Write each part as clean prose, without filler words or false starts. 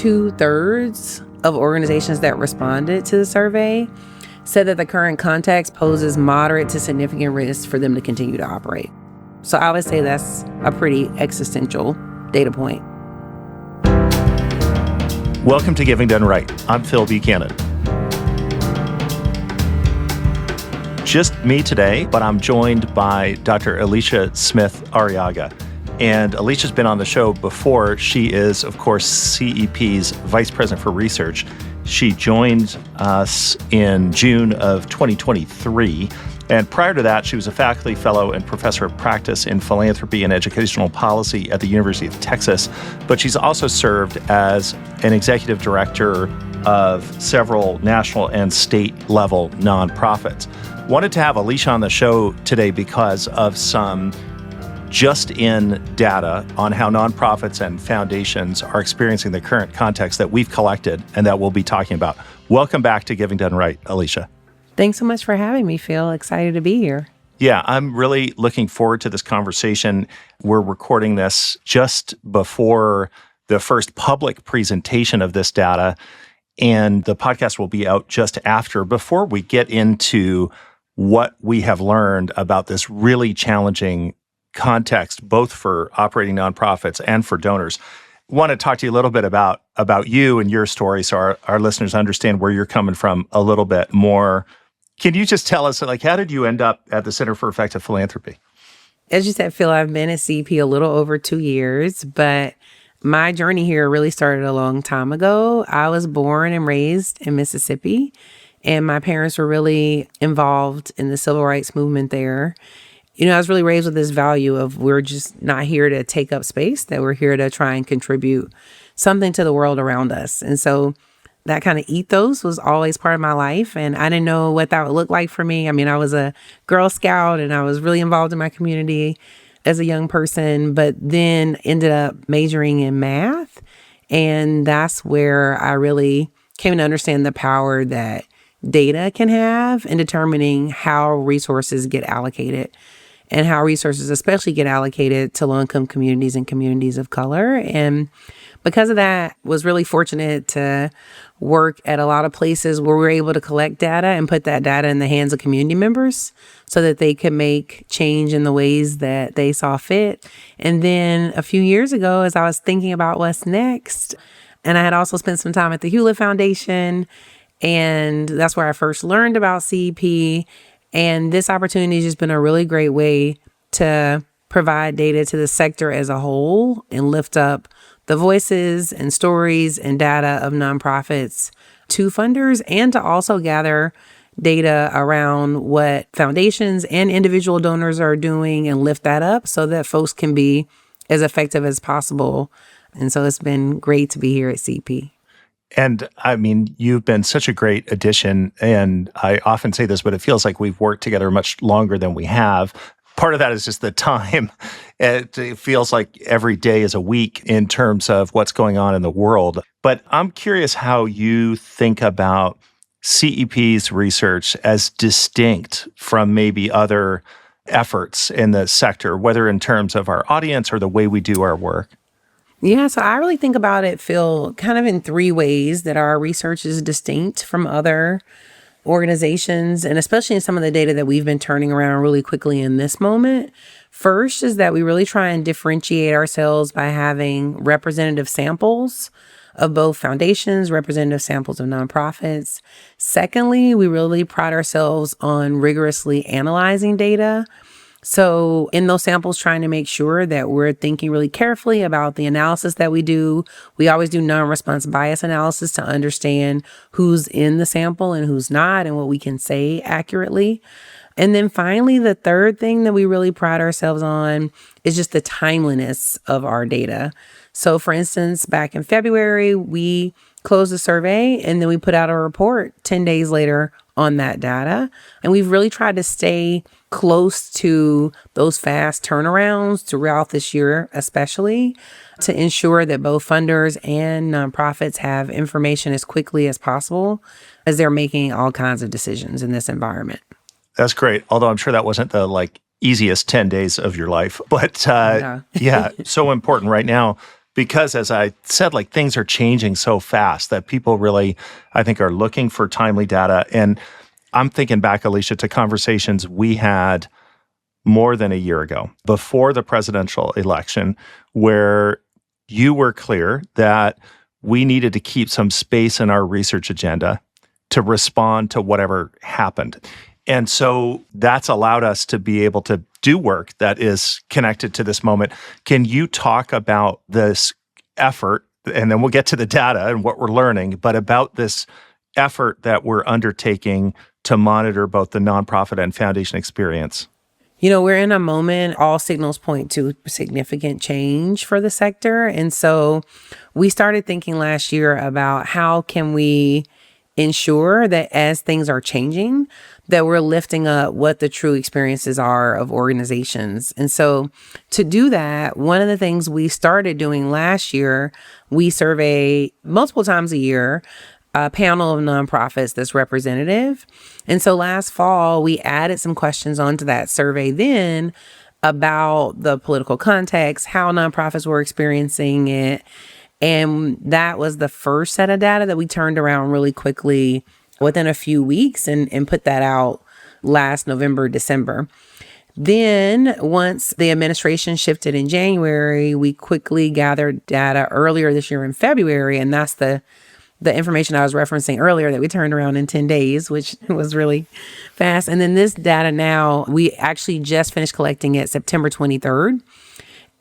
2/3 of organizations that responded to the survey said that the current context poses moderate to significant risk for them to continue to operate. So I would say that's a pretty existential data point. Welcome to Giving Done Right. I'm Phil Buchanan. Just me today, but I'm joined by Dr. Elisha Smith Arrillaga. And Elisha's been on the show before. She is, of course, CEP's Vice President for Research. She joined us in June of 2023. And prior to that, she was a faculty fellow and professor of practice in philanthropy and educational policy at the University of Texas. But she's also served as an executive director of several national and state level nonprofits. Wanted to have Elisha on the show today because of some just-in data on how nonprofits and foundations are experiencing the current context that we've collected and that we'll be talking about. Welcome back to Giving Done Right, Elisha. Thanks so much for having me, Phil. Excited to be here. Yeah, I'm really looking forward to this conversation. We're recording this just before the first public presentation of this data, and the podcast will be out just after. Before we get into what we have learned about this really challenging context, both for operating nonprofits and for donors, I want to talk to you a little bit about you and your story so our listeners understand where you're coming from a little bit more. Can you just tell us, how did you end up at the Center for Effective Philanthropy? As you said, Phil, I've been at CEP a little over 2 years, but my journey here really started a long time ago. I was born and raised in Mississippi, and my parents were really involved in the civil rights movement there. I was really raised with this value of we're just not here to take up space, that we're here to try and contribute something to the world around us. And so that kind of ethos was always part of my life. And I didn't know what that would look like for me. I was a Girl Scout and I was really involved in my community as a young person, but then ended up majoring in math. And that's where I really came to understand the power that data can have in determining how resources get allocated and how resources especially get allocated to low-income communities and communities of color. And because of that, was really fortunate to work at a lot of places where we were able to collect data and put that data in the hands of community members so that they could make change in the ways that they saw fit. And then a few years ago, as I was thinking about what's next, and I had also spent some time at the Hewlett Foundation, and that's where I first learned about CEP. And this opportunity has just been a really great way to provide data to the sector as a whole and lift up the voices and stories and data of nonprofits to funders, and to also gather data around what foundations and individual donors are doing and lift that up so that folks can be as effective as possible. And so it's been great to be here at CP. And you've been such a great addition, and I often say this, but it feels like we've worked together much longer than we have. Part of that is just the time. It feels like every day is a week in terms of what's going on in the world. But I'm curious how you think about CEP's research as distinct from maybe other efforts in the sector, whether in terms of our audience or the way we do our work. Yeah, so I really think about it, Phil, kind of in 3 ways that our research is distinct from other organizations, and especially in some of the data that we've been turning around really quickly in this moment. First is that we really try and differentiate ourselves by having representative samples of both foundations, representative samples of nonprofits. Secondly, we really pride ourselves on rigorously analyzing data. So in those samples, trying to make sure that we're thinking really carefully about the analysis that we do. We always do non-response bias analysis to understand who's in the sample and who's not and what we can say accurately. And then finally, the third thing that we really pride ourselves on is just the timeliness of our data. So for instance, back in February, we closed the survey and then we put out a report 10 days later on that data. And we've really tried to stay close to those fast turnarounds throughout this year, especially to ensure that both funders and nonprofits have information as quickly as possible as they're making all kinds of decisions in this environment. That's great. Although I'm sure that wasn't the easiest 10 days of your life, but yeah, so important right now. because as I said, like things are changing so fast that people really, I think, are looking for timely data. And I'm thinking back, Elisha, to conversations we had more than a year ago, before the presidential election, where you were clear that we needed to keep some space in our research agenda to respond to whatever happened. And so that's allowed us to be able to do work that is connected to this moment. Can you talk about this effort, and then we'll get to the data and what we're learning, but about this effort that we're undertaking to monitor both the nonprofit and foundation experience? We're in a moment, all signals point to significant change for the sector. And so we started thinking last year about how can we ensure that as things are changing, that we're lifting up what the true experiences are of organizations. And so to do that, one of the things we started doing last year, we survey multiple times a year a panel of nonprofits that's representative. And so last fall, we added some questions onto that survey then about the political context, how nonprofits were experiencing it. And that was the first set of data that we turned around really quickly within a few weeks and put that out last November, December. Then once the administration shifted in January, we quickly gathered data earlier this year in February. And that's the information I was referencing earlier that we turned around in 10 days, which was really fast. And then this data now, we actually just finished collecting it September 23rd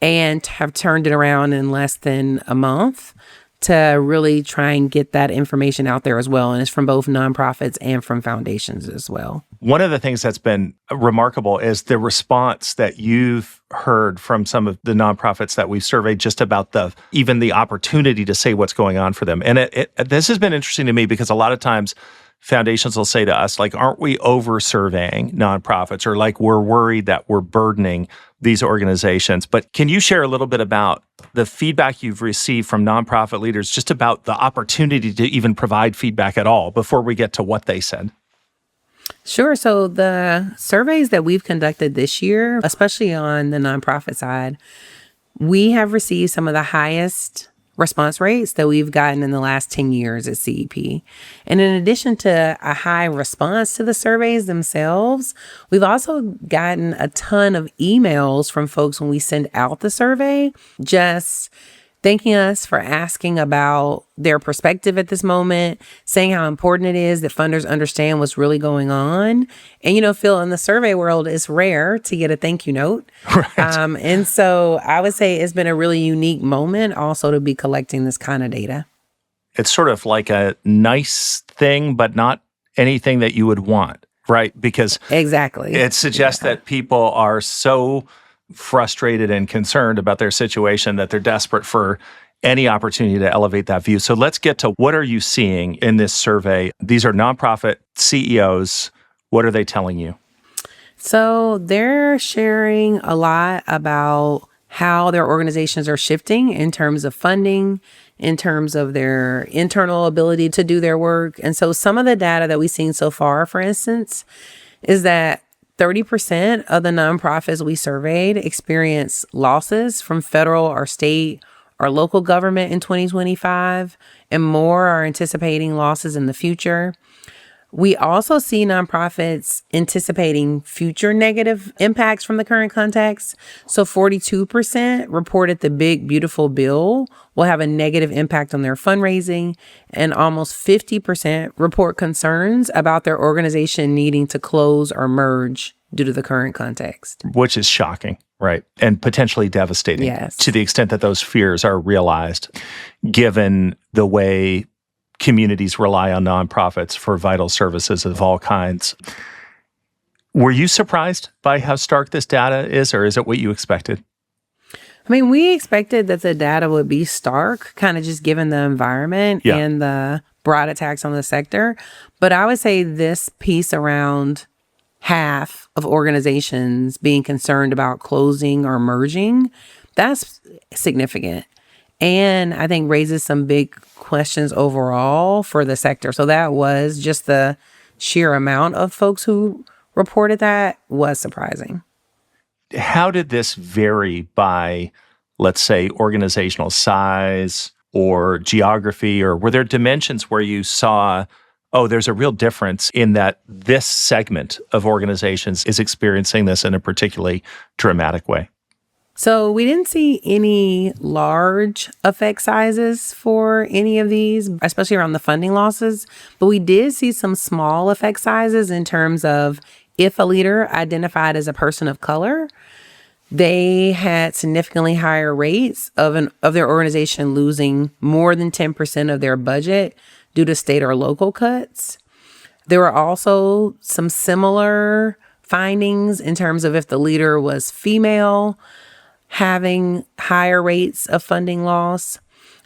and have turned it around in less than a month to really try and get that information out there as well. And it's from both nonprofits and from foundations as well. One of the things that's been remarkable is the response that you've heard from some of the nonprofits that we've surveyed just about even the opportunity to say what's going on for them. And this has been interesting to me because a lot of times foundations will say to us, like, aren't we over-surveying nonprofits, or like we're worried that we're burdening these organizations. But can you share a little bit about the feedback you've received from nonprofit leaders just about the opportunity to even provide feedback at all before we get to what they said? Sure. So the surveys that we've conducted this year, especially on the nonprofit side, we have received some of the highest response rates that we've gotten in the last 10 years at CEP. And in addition to a high response to the surveys themselves, we've also gotten a ton of emails from folks when we send out the survey, just thanking us for asking about their perspective at this moment, saying how important it is that funders understand what's really going on. And, Phil, in the survey world, it's rare to get a thank you note. Right. And so I would say it's been a really unique moment also to be collecting this kind of data. It's sort of like a nice thing, but not anything that you would want, right? Because exactly, it suggests that people are so frustrated and concerned about their situation that they're desperate for any opportunity to elevate that view. So let's get to what are you seeing in this survey? These are nonprofit CEOs. What are they telling you? So they're sharing a lot about how their organizations are shifting in terms of funding, in terms of their internal ability to do their work. And so some of the data that we've seen so far, for instance, is that 30% of the nonprofits we surveyed experience losses from federal or state or local government in 2025, and more are anticipating losses in the future. We also see nonprofits anticipating future negative impacts from the current context. So 42% reported the big, beautiful bill will have a negative impact on their fundraising, and almost 50% report concerns about their organization needing to close or merge due to the current context. Which is shocking, right? And potentially devastating. Yes. To the extent that those fears are realized, given the way communities rely on nonprofits for vital services of all kinds. Were you surprised by how stark this data is, or is it what you expected? I mean, we expected that the data would be stark, kind of just given the environment and the broad attacks on the sector. But I would say this piece around half of organizations being concerned about closing or merging, that's significant. And I think raises some big questions overall for the sector. So that was just the sheer amount of folks who reported that was surprising. How did this vary by let's say, organizational size or geography? Or were there dimensions where you saw, oh, there's a real difference in that this segment of organizations is experiencing this in a particularly dramatic way? So we didn't see any large effect sizes for any of these, especially around the funding losses. But we did see some small effect sizes in terms of if a leader identified as a person of color, they had significantly higher rates of their organization losing more than 10% of their budget due to state or local cuts. There were also some similar findings in terms of if the leader was female, having higher rates of funding loss.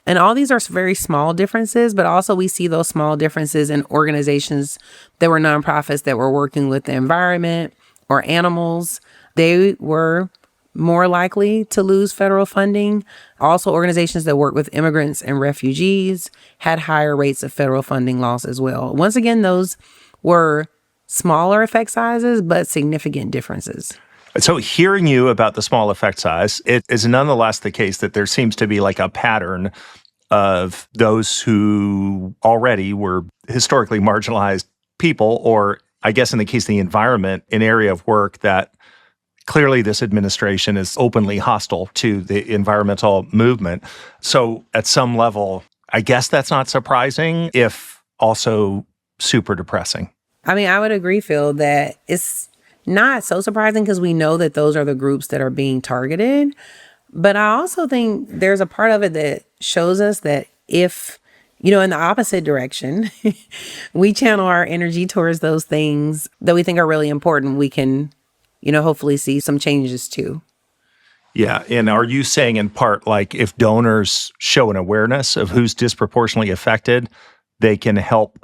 And all these are very small differences, but also we see those small differences in organizations that were nonprofits that were working with the environment or animals. They were more likely to lose federal funding. Also, organizations that work with immigrants and refugees had higher rates of federal funding loss as well. Once again, those were smaller effect sizes, but significant differences. So hearing you about the small effect size, it is nonetheless the case that there seems to be like a pattern of those who already were historically marginalized people, or I guess in the case of the environment, an area of work that clearly this administration is openly hostile to the environmental movement. So at some level, I guess that's not surprising, if also super depressing. I mean, I would agree, Phil, that it's not so surprising because we know that those are the groups that are being targeted. But I also think there's a part of it that shows us that if, in the opposite direction, we channel our energy towards those things that we think are really important, we can, hopefully see some changes too. Yeah. And are you saying in part, like, if donors show an awareness of who's disproportionately affected, they can help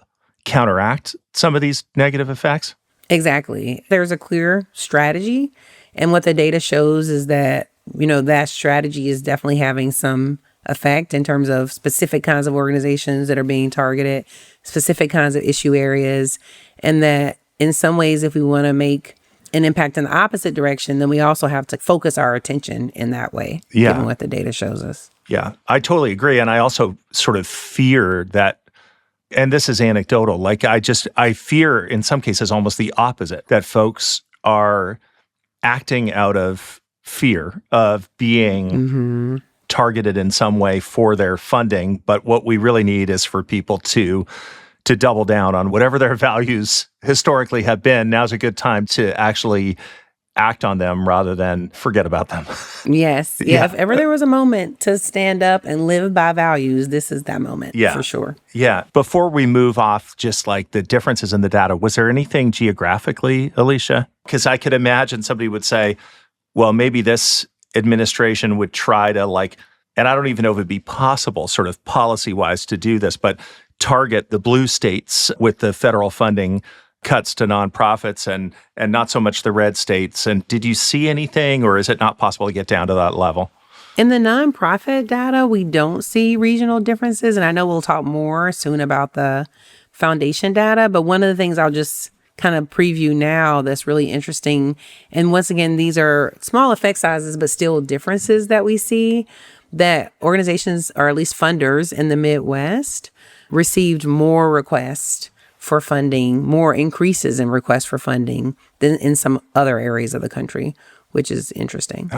counteract some of these negative effects? Exactly. There's a clear strategy. And what the data shows is that, that strategy is definitely having some effect in terms of specific kinds of organizations that are being targeted, specific kinds of issue areas. And that in some ways, if we want to make an impact in the opposite direction, then we also have to focus our attention in that way, given what the data shows us. Yeah, I totally agree. And I also sort of fear that, and this is anecdotal, like I fear in some cases almost the opposite, that folks are acting out of fear of being targeted in some way for their funding. But what we really need is for people to double down on whatever their values historically have been. Now's a good time to actually act on them rather than forget about them. Yes. Yeah. If ever there was a moment to stand up and live by values, this is that moment for sure. Yeah. Before we move off just like the differences in the data, was there anything geographically, Elisha? Because I could imagine somebody would say, well, maybe this administration would try to and I don't even know if it'd be possible sort of policy-wise to do this, but target the blue states with the federal funding cuts to nonprofits and not so much the red states. And did you see anything, or is it not possible to get down to that level? In the nonprofit data, we don't see regional differences. And I know we'll talk more soon about the foundation data, but one of the things I'll just kind of preview now that's really interesting. And once again, these are small effect sizes, but still differences that we see, that organizations, or at least funders in the Midwest, received more requests for funding, more increases in requests for funding than in some other areas of the country, which is interesting.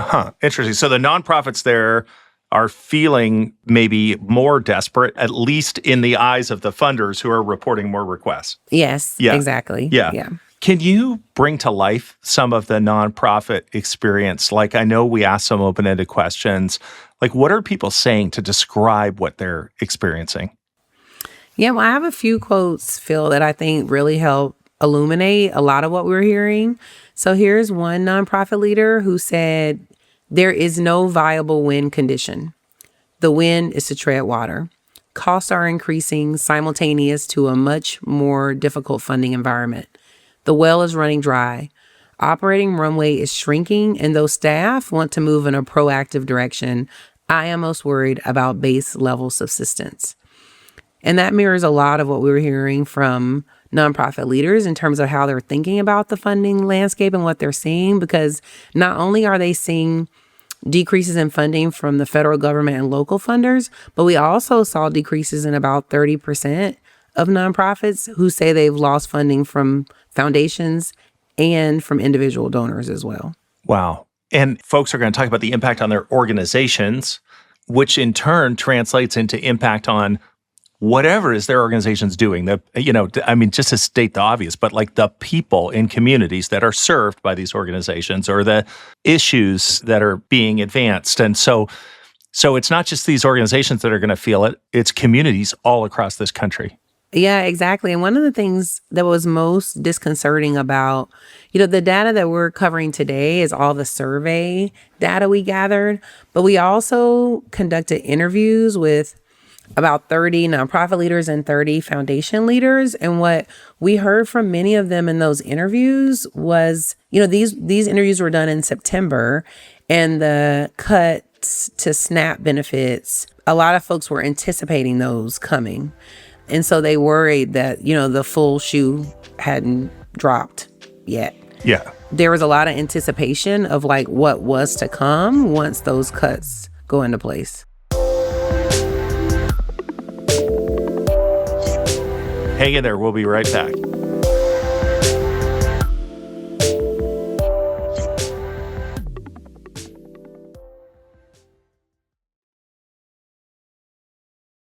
Interesting. So the nonprofits there are feeling maybe more desperate, at least in the eyes of the funders who are reporting more requests. Yes, exactly. Yeah. Can you bring to life some of the nonprofit experience? Like, I know we asked some open-ended questions. Like, what are people saying to describe what they're experiencing? Yeah, well, I have a few quotes, Phil, that I think really help illuminate a lot of what we're hearing. So here's one nonprofit leader who said, "There is no viable win condition. The win is to tread water. Costs are increasing simultaneous to a much more difficult funding environment. The well is running dry. Operating runway is shrinking, and though staff want to move in a proactive direction, I am most worried about base level subsistence." And that mirrors a lot of what we were hearing from nonprofit leaders in terms of how they're thinking about the funding landscape and what they're seeing, because not only are they seeing decreases in funding from the federal government and local funders, but we also saw decreases in about 30% of nonprofits who say they've lost funding from foundations and from individual donors as well. Wow. And folks are going to talk about the impact on their organizations, which in turn translates into impact on whatever is their organization's doing. Just to state the obvious, but like the people in communities that are served by these organizations or the issues that are being advanced. And so it's not just these organizations that are going to feel it, it's communities all across this country. Yeah, exactly. And one of the things that was most disconcerting about, the data that we're covering today is all the survey data we gathered, but we also conducted interviews with about 30 nonprofit leaders and 30 foundation leaders. And what we heard from many of them in those interviews was, these interviews were done in September, and the cuts to SNAP benefits, a lot of folks were anticipating those coming. And so they worried that, the full shoe hadn't dropped yet. Yeah. There was a lot of anticipation of like what was to come once those cuts go into place. Hang in there. We'll be right back.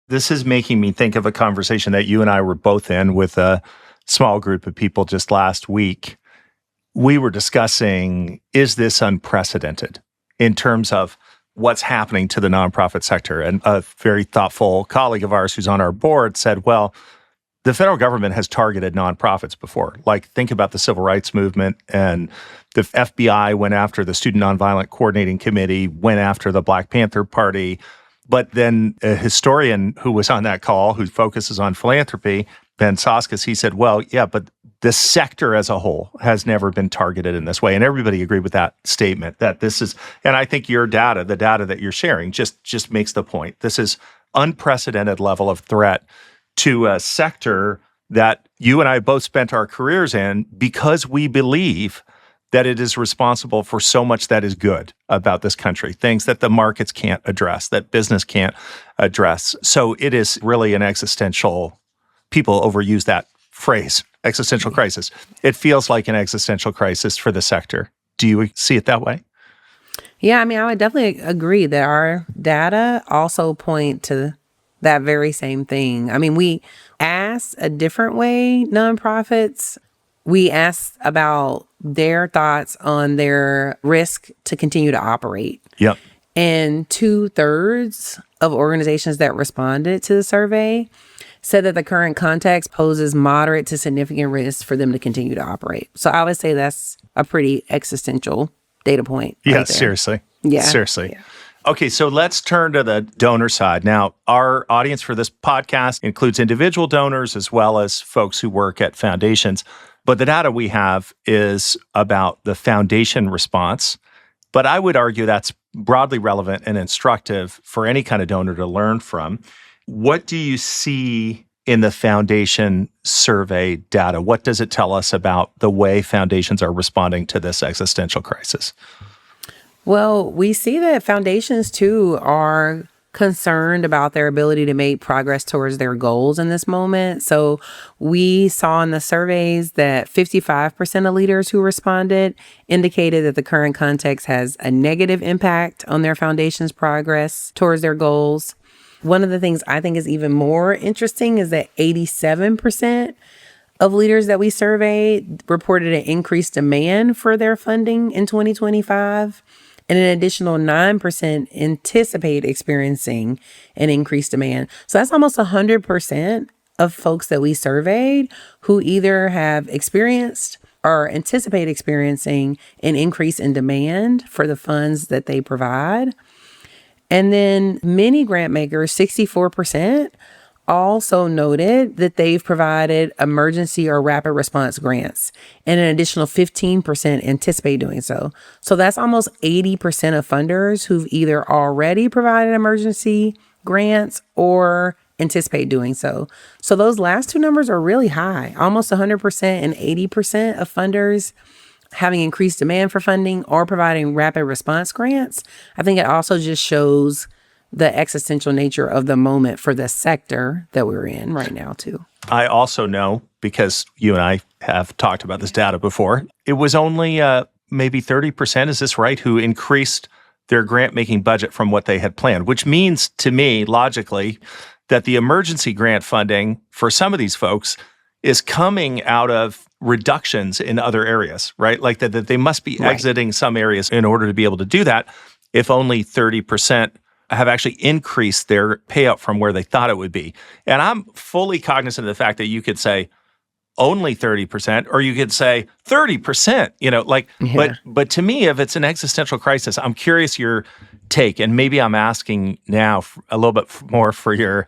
This is making me think of a conversation that you and I were both in with a small group of people just last week. We were discussing, is this unprecedented in terms of what's happening to the nonprofit sector? And a very thoughtful colleague of ours who's on our board said, well, the federal government has targeted nonprofits before. Like, think about the civil rights movement, and the FBI went after the Student Nonviolent Coordinating Committee, went after the Black Panther Party. But then a historian who was on that call, who focuses on philanthropy, Ben Soskas, he said, well, yeah, but the sector as a whole has never been targeted in this way. And everybody agreed with that statement, that this is, and I think your data, the data that you're sharing, just makes the point. This is unprecedented level of threat to a sector that you and I both spent our careers in because we believe that it is responsible for so much that is good about this country, things that the markets can't address, that business can't address. So it is really an existential, people overuse that phrase, existential crisis. It feels like an existential crisis for the sector. Do you see it that way? Yeah, I would definitely agree that our data also point to that very same thing. We asked a different way nonprofits. We asked about their thoughts on their risk to continue to operate. Yep. And 2/3 of organizations that responded to the survey said that the current context poses moderate to significant risk for them to continue to operate. So I would say that's a pretty existential data point. Yeah, right there. seriously. Yeah. Seriously. Yeah. Okay, so let's turn to the donor side. Now, our audience for this podcast includes individual donors as well as folks who work at foundations. But the data we have is about the foundation response. But I would argue that's broadly relevant and instructive for any kind of donor to learn from. What do you see in the foundation survey data? What does it tell us about the way foundations are responding to this existential crisis? Well, we see that foundations, too, are concerned about their ability to make progress towards their goals in this moment. So we saw in the surveys that 55% of leaders who responded indicated that the current context has a negative impact on their foundation's progress towards their goals. One of the things I think is even more interesting is that 87% of leaders that we surveyed reported an increased demand for their funding in 2025. And an additional 9% anticipate experiencing an increased demand. So that's almost 100% of folks that we surveyed who either have experienced or anticipate experiencing an increase in demand for the funds that they provide. And then many grant makers, 64%, also noted that they've provided emergency or rapid response grants, and an additional 15% anticipate doing so. So that's almost 80% of funders who've either already provided emergency grants or anticipate doing so. So those last two numbers are really high. Almost 100% and 80% of funders having increased demand for funding or providing rapid response grants, I think it also just shows the existential nature of the moment for the sector that we're in right now, too. I also know, because you and I have talked about this data before, it was only maybe 30%, is this right, who increased their grant-making budget from what they had planned, which means to me, logically, that the emergency grant funding for some of these folks is coming out of reductions in other areas, right? Like that they must be exiting some areas in order to be able to do that if only 30% have actually increased their payout from where they thought it would be. And I'm fully cognizant of the fact that you could say only 30%, or you could say 30%, but to me, if it's an existential crisis, I'm curious your take, and maybe I'm asking now a little bit more for you're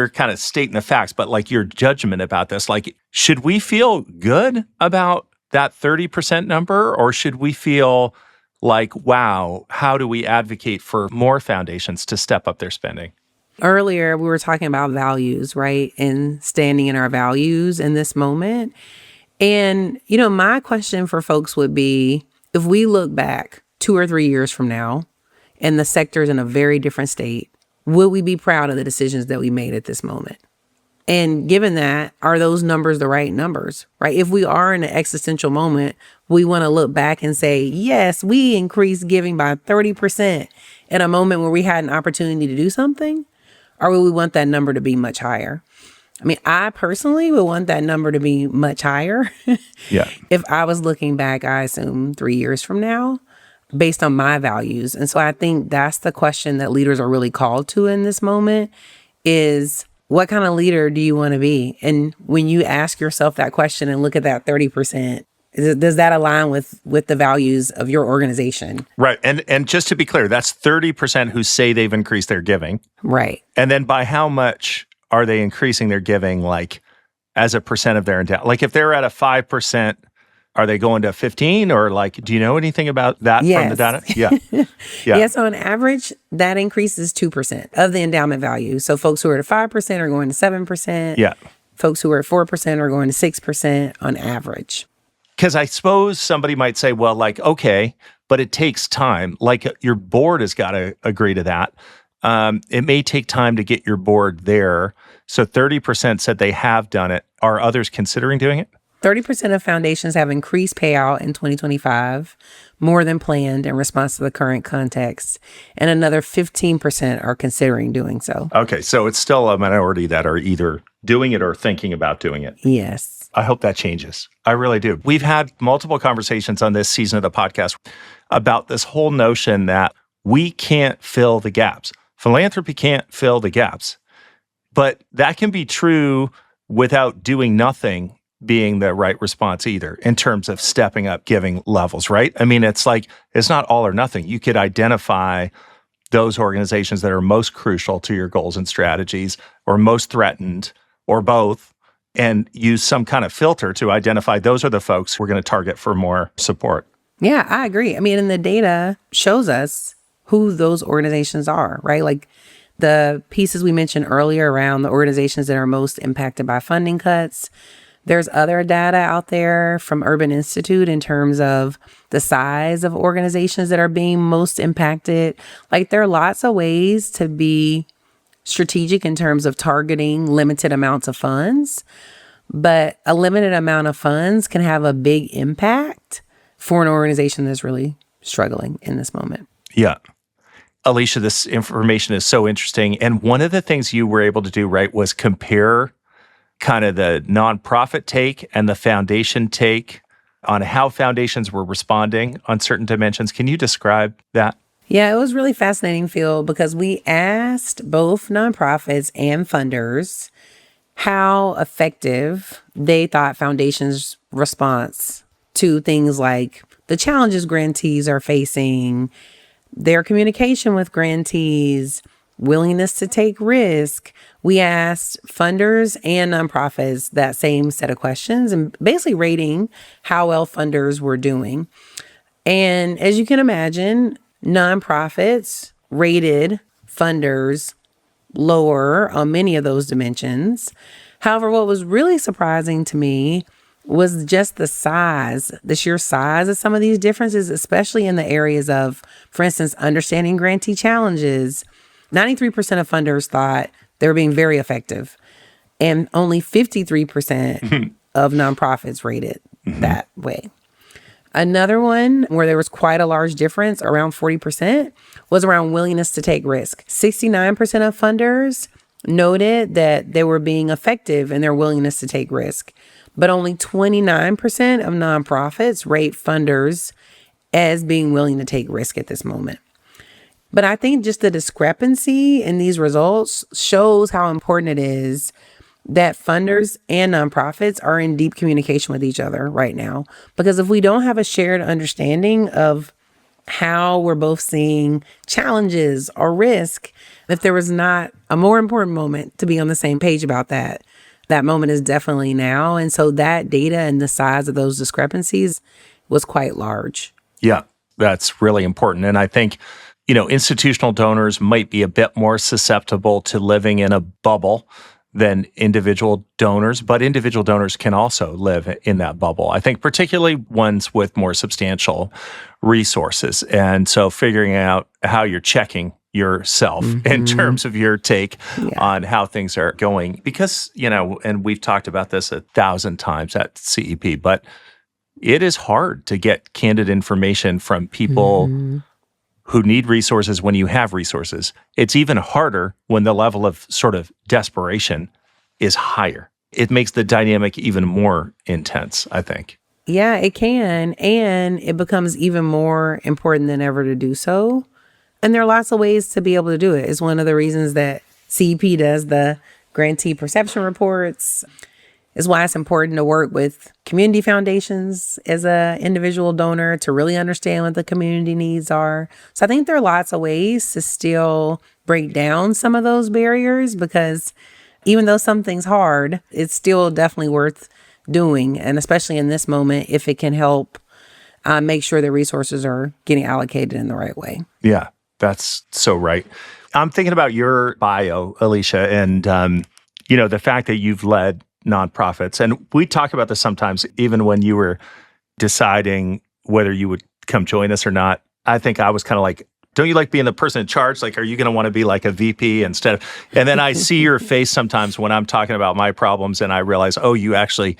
kind of stating the facts, but like your judgment about this. Like, should we feel good about that 30% number, or should we feel like, wow, how do we advocate for more foundations to step up their spending? Earlier, we were talking about values, right? And standing in our values in this moment. And, my question for folks would be, if we look back 2 or 3 years from now and the sector's in a very different state, will we be proud of the decisions that we made at this moment? And given that, are those numbers the right numbers, right? If we are in an existential moment, we want to look back and say, yes, we increased giving by 30% in a moment where we had an opportunity to do something, or will we want that number to be much higher? I mean, I personally would want that number to be much higher. Yeah. If I was looking back, I assume 3 years from now, based on my values. And so I think that's the question that leaders are really called to in this moment is, what kind of leader do you want to be? And when you ask yourself that question and look at that 30%, does that align with the values of your organization? Right. And just to be clear, that's 30% who say they've increased their giving. Right. And then by how much are they increasing their giving, like as a percent of their endowment? Like if they're at a 5%, are they going to 15, or like, do you know anything about that from the data? Yeah. Yeah. So on average, that increases 2% of the endowment value. So folks who are at 5% are going to 7%. Yeah. Folks who are at 4% are going to 6% on average. Because I suppose somebody might say, well, like, okay, but it takes time. Like your board has got to agree to that. It may take time to get your board there. So 30% said they have done it. Are others considering doing it? 30% of foundations have increased payout in 2025, more than planned in response to the current context, and another 15% are considering doing so. Okay, so it's still a minority that are either doing it or thinking about doing it. Yes. I hope that changes. I really do. We've had multiple conversations on this season of the podcast about this whole notion that we can't fill the gaps. Philanthropy can't fill the gaps. But that can be true without doing nothing being the right response either, in terms of stepping up giving levels, right? I mean, it's like, it's not all or nothing. You could identify those organizations that are most crucial to your goals and strategies, or most threatened, or both, and use some kind of filter to identify those are the folks we're going to target for more support. Yeah, I agree. I mean, and the data shows us who those organizations are, right? Like the pieces we mentioned earlier around the organizations that are most impacted by funding cuts. There's other data out there from Urban Institute in terms of the size of organizations that are being most impacted. Like there are lots of ways to be strategic in terms of targeting limited amounts of funds, but a limited amount of funds can have a big impact for an organization that's really struggling in this moment. Yeah. Elisha, this information is so interesting. And one of the things you were able to do, right, was compare kind of the nonprofit take and the foundation take on how foundations were responding on certain dimensions. Can you describe that? Yeah, it was really fascinating, Phil, because we asked both nonprofits and funders how effective they thought foundations' response to things like the challenges grantees are facing, their communication with grantees, willingness to take risk. We asked funders and nonprofits that same set of questions and basically rating how well funders were doing. And as you can imagine, nonprofits rated funders lower on many of those dimensions. However, what was really surprising to me was just the sheer size of some of these differences, especially in the areas of, for instance, understanding grantee challenges. 93% of funders thought they were being very effective, and only 53% of nonprofits rated that way. Another one where there was quite a large difference, around 40%, was around willingness to take risk. 69% of funders noted that they were being effective in their willingness to take risk, but only 29% of nonprofits rate funders as being willing to take risk at this moment. But I think just the discrepancy in these results shows how important it is that funders and nonprofits are in deep communication with each other right now. Because if we don't have a shared understanding of how we're both seeing challenges or risk, if there was not a more important moment to be on the same page about that, that moment is definitely now. And so that data and the size of those discrepancies was quite large. Yeah, that's really important. And I think, institutional donors might be a bit more susceptible to living in a bubble than individual donors, but individual donors can also live in that bubble. I think particularly ones with more substantial resources. And so figuring out how you're checking yourself in terms of your take on how things are going. Because, and we've talked about this 1,000 times at CEP, but it is hard to get candid information from people who need resources when you have resources. It's even harder when the level of sort of desperation is higher. It makes the dynamic even more intense, I think. Yeah, it can. And it becomes even more important than ever to do so. And there are lots of ways to be able to do it. It's one of the reasons that CEP does the grantee perception reports. It's why it's important to work with community foundations as an individual donor to really understand what the community needs are. So I think there are lots of ways to still break down some of those barriers, because even though something's hard, it's still definitely worth doing. And especially in this moment, if it can help make sure the resources are getting allocated in the right way. Yeah, that's so right. I'm thinking about your bio, Elisha, and the fact that you've led nonprofits. And we talk about this sometimes, even when you were deciding whether you would come join us or not. I think I was kind of like, don't you like being the person in charge? Like, are you going to want to be like a VP instead of, and then I see your face sometimes when I'm talking about my problems and I realize, oh, you actually,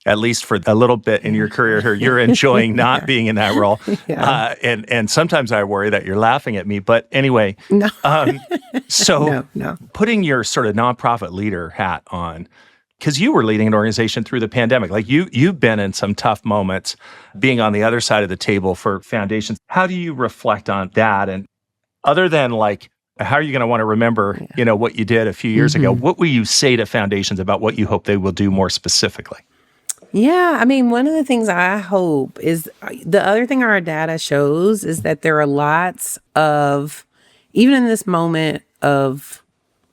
at least for a little bit in your career here, you're enjoying not being in that role. And sometimes I worry that you're laughing at me. But anyway, No. No. Putting your sort of nonprofit leader hat on, because you were leading an organization through the pandemic. Like you've been in some tough moments being on the other side of the table for foundations. How do you reflect on that? And other than like, how are you going to want to remember, what you did a few years ago? What will you say to foundations about what you hope they will do more specifically? Yeah, I mean, one of the things I hope is, the other thing our data shows is that there are lots of, even in this moment of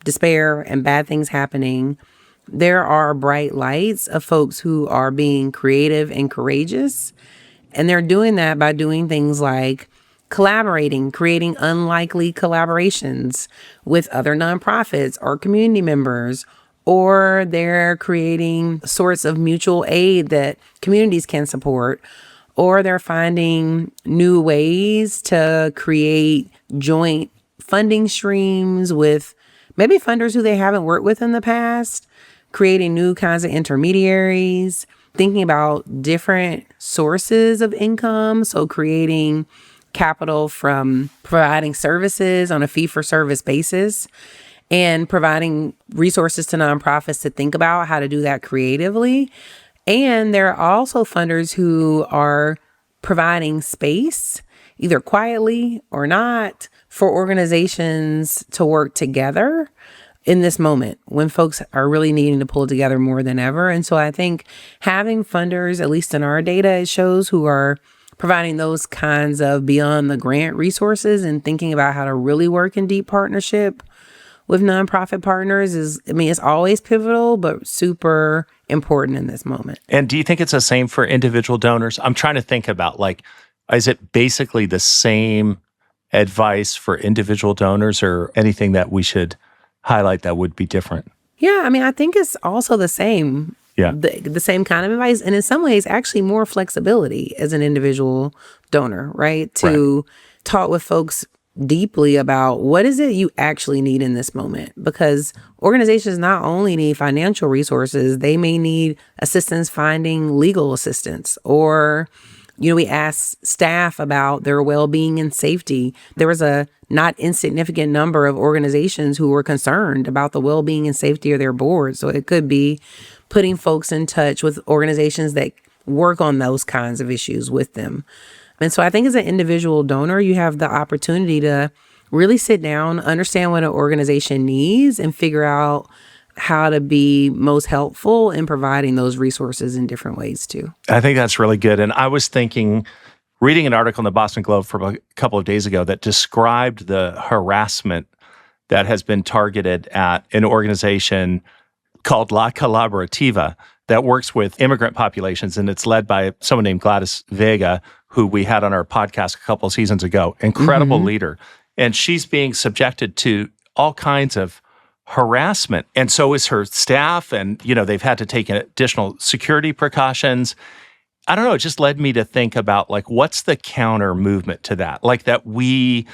despair and bad things happening, there are bright lights of folks who are being creative and courageous. And they're doing that by doing things like collaborating, creating unlikely collaborations with other nonprofits or community members, or they're creating sorts of mutual aid that communities can support, or they're finding new ways to create joint funding streams with maybe funders who they haven't worked with in the past, creating new kinds of intermediaries, thinking about different sources of income. So creating capital from providing services on a fee-for-service basis and providing resources to nonprofits to think about how to do that creatively. And there are also funders who are providing space, either quietly or not, for organizations to work together in this moment when folks are really needing to pull together more than ever. And so I think having funders, at least in our data, it shows who are providing those kinds of beyond the grant resources and thinking about how to really work in deep partnership with nonprofit partners it's always pivotal, but super important in this moment. And do you think it's the same for individual donors? I'm trying to think about, is it basically the same advice for individual donors, or anything that we should highlight that would be different? Yeah, I think it's also the same. Yeah. the same kind of advice, and in some ways, actually more flexibility as an individual donor, right? To talk with folks deeply about what is it you actually need in this moment, because organizations not only need financial resources, they may need assistance finding legal assistance, or we ask staff about their well-being and safety. There was a not insignificant number of organizations who were concerned about the well-being and safety of their boards. So it could be putting folks in touch with organizations that work on those kinds of issues with them. And so I think as an individual donor, you have the opportunity to really sit down, understand what an organization needs, and figure out how to be most helpful in providing those resources in different ways too. I think that's really good. And I was reading an article in the Boston Globe from a couple of days ago that described the harassment that has been targeted at an organization called La Colaborativa that works with immigrant populations. And it's led by someone named Gladys Vega, who we had on our podcast a couple of seasons ago. Incredible leader. And she's being subjected to all kinds of harassment. And so is her staff. And, they've had to take additional security precautions. I don't know, it just led me to think about what's the counter movement to that? That we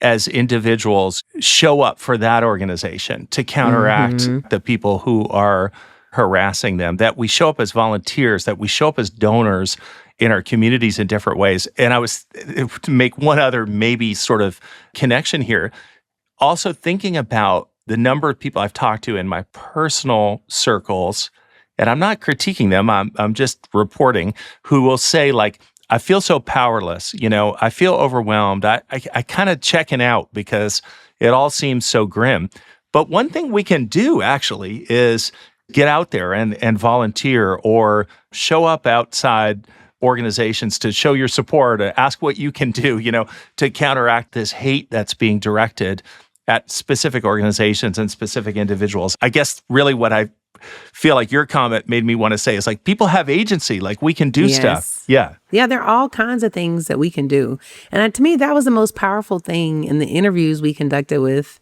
as individuals show up for that organization to counteract the people who are harassing them, that we show up as volunteers, that we show up as donors in our communities in different ways. And to make one other maybe sort of connection here, also thinking about the number of people I've talked to in my personal circles, and I'm not critiquing them, I'm just reporting, who will say I feel so powerless, I feel overwhelmed, I kind of checking out because it all seems so grim. But one thing we can do actually is get out there and volunteer or show up outside organizations to show your support, to ask what you can do, to counteract this hate that's being directed at specific organizations and specific individuals. I guess really what I feel like your comment made me want to say is people have agency, we can do stuff. Yeah. Yeah, there are all kinds of things that we can do. And to me, that was the most powerful thing in the interviews we conducted with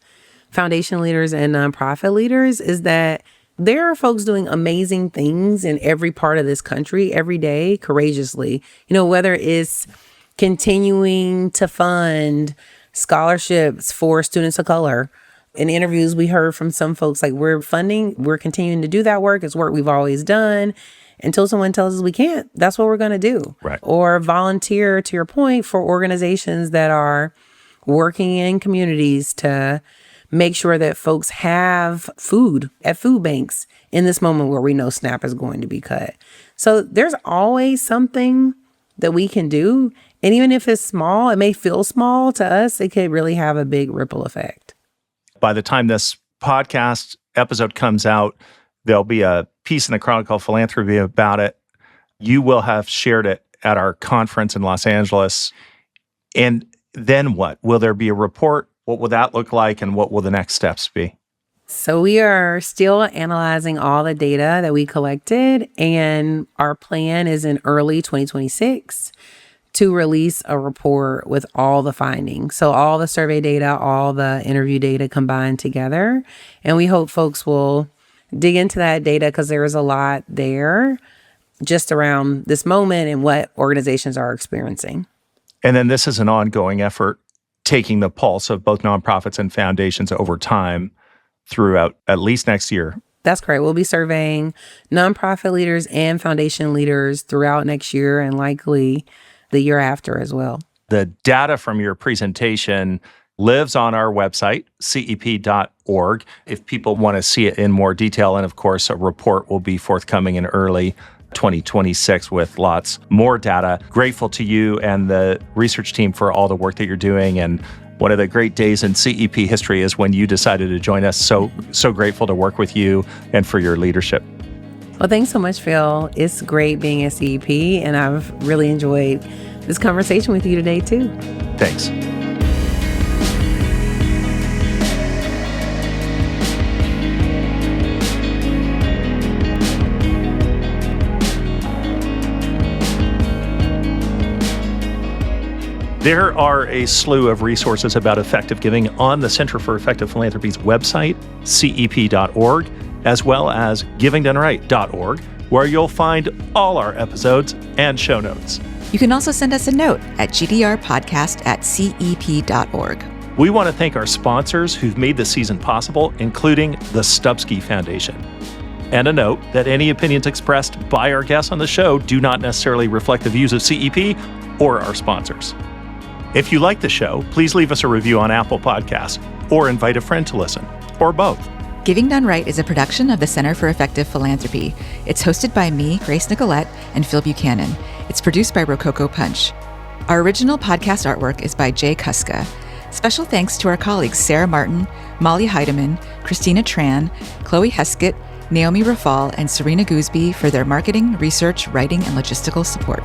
foundation leaders and nonprofit leaders, is that there are folks doing amazing things in every part of this country every day, courageously. Whether it's continuing to fund scholarships for students of color. In interviews, we heard from some folks we're continuing to do that work. It's work we've always done. Until someone tells us we can't, that's what we're going to do. Right. Or volunteer, to your point, for organizations that are working in communities to make sure that folks have food at food banks in this moment where we know SNAP is going to be cut. So there's always something that we can do. And even if it's small, it may feel small to us, it could really have a big ripple effect. By the time this podcast episode comes out, there'll be a piece in the Chronicle Philanthropy about it. You will have shared it at our conference in Los Angeles. And then what? Will there be a report? What will that look like, and what will the next steps be? So we are still analyzing all the data that we collected, and our plan is in early 2026 to release a report with all the findings. So all the survey data, all the interview data combined together. And we hope folks will dig into that data because there is a lot there just around this moment and what organizations are experiencing. And then this is an ongoing effort, taking the pulse of both nonprofits and foundations over time throughout at least next year. That's correct. We'll be surveying nonprofit leaders and foundation leaders throughout next year and likely the year after as well. The data from your presentation lives on our website, cep.org, if people want to see it in more detail. And of course, a report will be forthcoming in early 2026 with lots more data. Grateful to you and the research team for all the work that you're doing. And one of the great days in CEP history is when you decided to join us. So grateful to work with you and for your leadership. Well, thanks so much, Phil. It's great being at CEP, and I've really enjoyed this conversation with you today, too. Thanks. There are a slew of resources about effective giving on the Center for Effective Philanthropy's website, cep.org, as well as givingdoneright.org. where you'll find all our episodes and show notes. You can also send us a note at gdrpodcast@cep.org. We want to thank our sponsors who've made this season possible, including the Stubsky Foundation. And a note that any opinions expressed by our guests on the show do not necessarily reflect the views of CEP or our sponsors. If you like the show, please leave us a review on Apple Podcasts or invite a friend to listen, or both. Giving Done Right is a production of the Center for Effective Philanthropy. It's hosted by me, Grace Nicolette, and Phil Buchanan. It's produced by Rococo Punch. Our original podcast artwork is by Jay Kuska. Special thanks to our colleagues Sarah Martin, Molly Heidemann, Christina Tran, Chloe Heskett, Naomi Rafal, and Serena Gooseby for their marketing, research, writing, and logistical support.